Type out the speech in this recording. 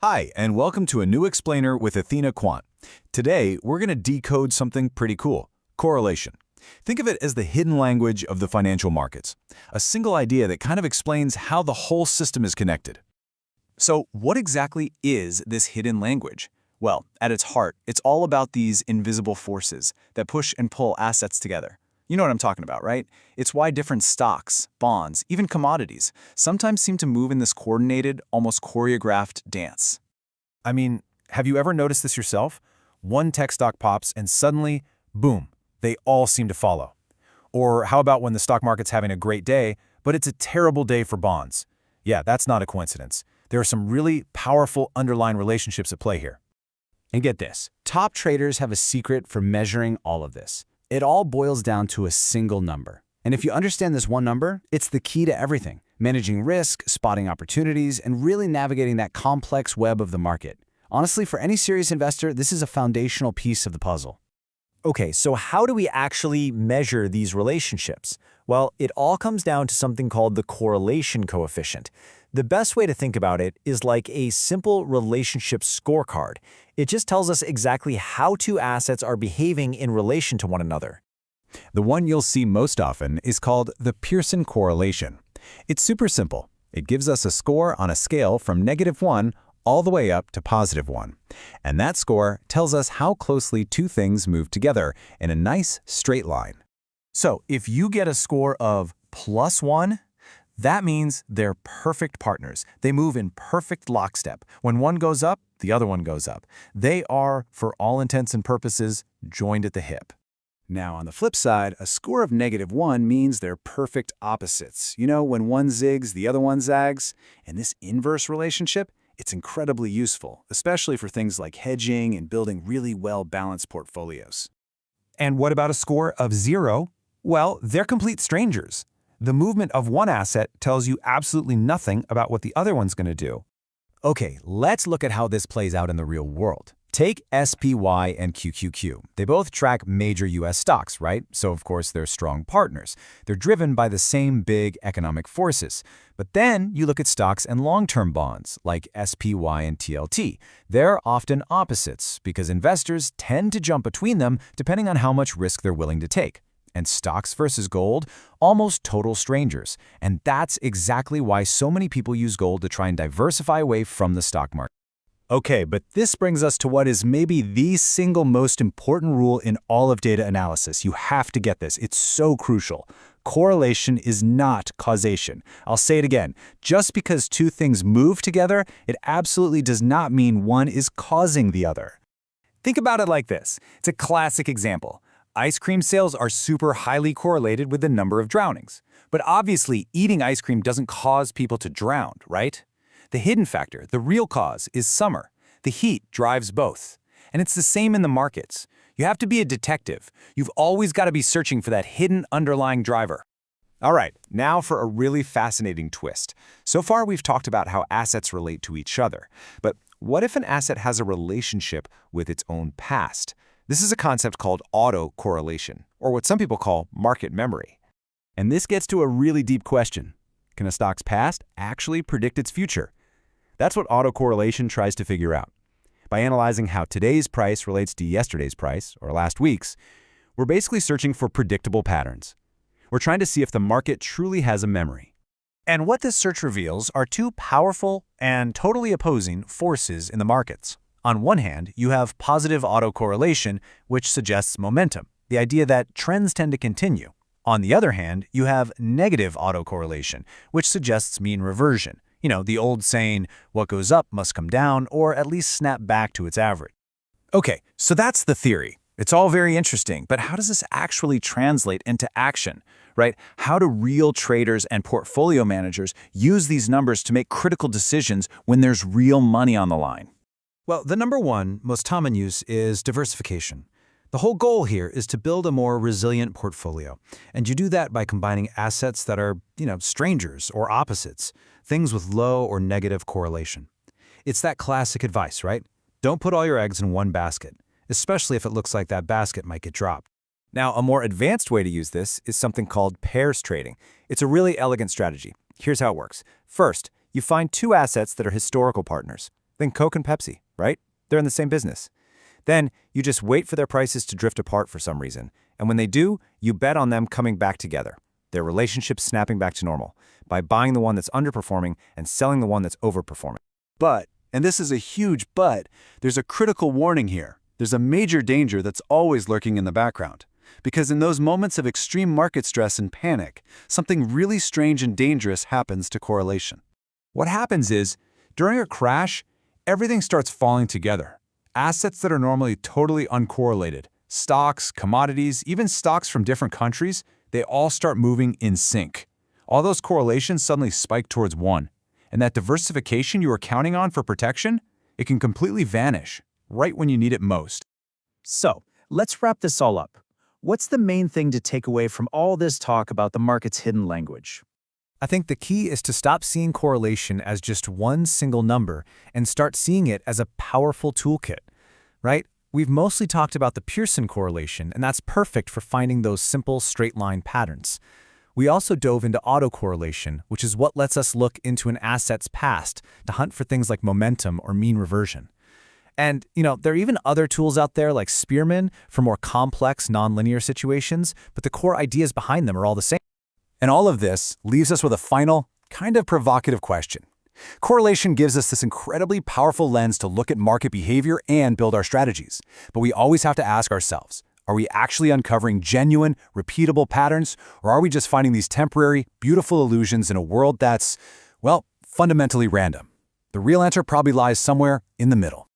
Hi, and welcome to a new explainer with Athena Quant. Today, we're going to decode something pretty cool, correlation. Think of it as the hidden language of the financial markets, a single idea that kind of explains how the whole system is connected. So what exactly is this hidden language? Well, at its heart, it's all about these invisible forces that push and pull assets together. You know what I'm talking about, right? It's why different stocks, bonds, even commodities sometimes seem to move in this coordinated, almost choreographed dance. I mean, have you ever noticed this yourself? One tech stock pops and suddenly, boom, they all seem to follow. Or how about when the stock market's having a great day, but it's a terrible day for bonds? Yeah, that's not a coincidence. There are some really powerful underlying relationships at play here. And get this, top traders have a secret for measuring all of this. It all boils down to a single number. And if you understand this one number, it's the key to everything. Managing risk, spotting opportunities, and really navigating that complex web of the market. Honestly, for any serious investor, this is a foundational piece of the puzzle. Okay, so how do we actually measure these relationships? Well, it all comes down to something called the correlation coefficient. The best way to think about it is like a simple relationship scorecard. It just tells us exactly how two assets are behaving in relation to one another. The one you'll see most often is called the Pearson correlation. It's super simple. It gives us a score on a scale from -1 all the way up to +1. And that score tells us how closely two things move together in a nice straight line. So if you get a score of +1, that means they're perfect partners. They move in perfect lockstep. When one goes up, the other one goes up. They are, for all intents and purposes, joined at the hip. Now, on the flip side, a score of -1 means they're perfect opposites. You know, when one zigs, the other one zags. And this inverse relationship, it's incredibly useful, especially for things like hedging and building really well-balanced portfolios. And what about a score of 0? Well, they're complete strangers. The movement of one asset tells you absolutely nothing about what the other one's going to do. Okay, let's look at how this plays out in the real world. Take SPY and QQQ. They both track major US stocks, right? So of course they're strong partners. They're driven by the same big economic forces. But then you look at stocks and long-term bonds, like SPY and TLT. They're often opposites because investors tend to jump between them depending on how much risk they're willing to take. And stocks versus gold, almost total strangers. And that's exactly why so many people use gold to try and diversify away from the stock market. Okay, but this brings us to what is maybe the single most important rule in all of data analysis. You have to get this. It's so crucial. Correlation is not causation. I'll say it again. Just because two things move together, it absolutely does not mean one is causing the other. Think about it like this. It's a classic example. Ice cream sales are super highly correlated with the number of drownings. But obviously, eating ice cream doesn't cause people to drown, right? The hidden factor, the real cause, is summer. The heat drives both. And it's the same in the markets. You have to be a detective. You've always got to be searching for that hidden underlying driver. All right, now for a really fascinating twist. So far, we've talked about how assets relate to each other. But what if an asset has a relationship with its own past? This is a concept called autocorrelation, or what some people call market memory. And this gets to a really deep question. Can a stock's past actually predict its future? That's what autocorrelation tries to figure out. By analyzing how today's price relates to yesterday's price, or last week's, we're basically searching for predictable patterns. We're trying to see if the market truly has a memory. And what this search reveals are two powerful and totally opposing forces in the markets. On one hand, you have positive autocorrelation, which suggests momentum, the idea that trends tend to continue. On the other hand, you have negative autocorrelation, which suggests mean reversion. You know, the old saying, what goes up must come down, or at least snap back to its average. Okay, so that's the theory. It's all very interesting, but how does this actually translate into action, right? How do real traders and portfolio managers use these numbers to make critical decisions when there's real money on the line? Well, the number one most common use is diversification. The whole goal here is to build a more resilient portfolio. And you do that by combining assets that are, strangers or opposites, things with low or negative correlation. It's that classic advice, right? Don't put all your eggs in one basket, especially if it looks like that basket might get dropped. Now, a more advanced way to use this is something called pairs trading. It's a really elegant strategy. Here's how it works. First, you find two assets that are historical partners. Think Coke and Pepsi, right? They're in the same business. Then you just wait for their prices to drift apart for some reason. And when they do, you bet on them coming back together, their relationship snapping back to normal, by buying the one that's underperforming and selling the one that's overperforming. But, and this is a huge but, there's a critical warning here. There's a major danger that's always lurking in the background. Because in those moments of extreme market stress and panic, something really strange and dangerous happens to correlation. What happens is, during a crash, everything starts falling together. Assets that are normally totally uncorrelated, stocks, commodities, even stocks from different countries, they all start moving in sync. All those correlations suddenly spike towards one. And that diversification you were counting on for protection, it can completely vanish, right when you need it most. So, let's wrap this all up. What's the main thing to take away from all this talk about the market's hidden language? I think the key is to stop seeing correlation as just one single number and start seeing it as a powerful toolkit, right? We've mostly talked about the Pearson correlation, and that's perfect for finding those simple straight-line patterns. We also dove into autocorrelation, which is what lets us look into an asset's past to hunt for things like momentum or mean reversion. And, there are even other tools out there like Spearman for more complex nonlinear situations, but the core ideas behind them are all the same. And all of this leaves us with a final, kind of provocative question. Correlation gives us this incredibly powerful lens to look at market behavior and build our strategies. But we always have to ask ourselves, are we actually uncovering genuine, repeatable patterns, or are we just finding these temporary, beautiful illusions in a world that's, well, fundamentally random? The real answer probably lies somewhere in the middle.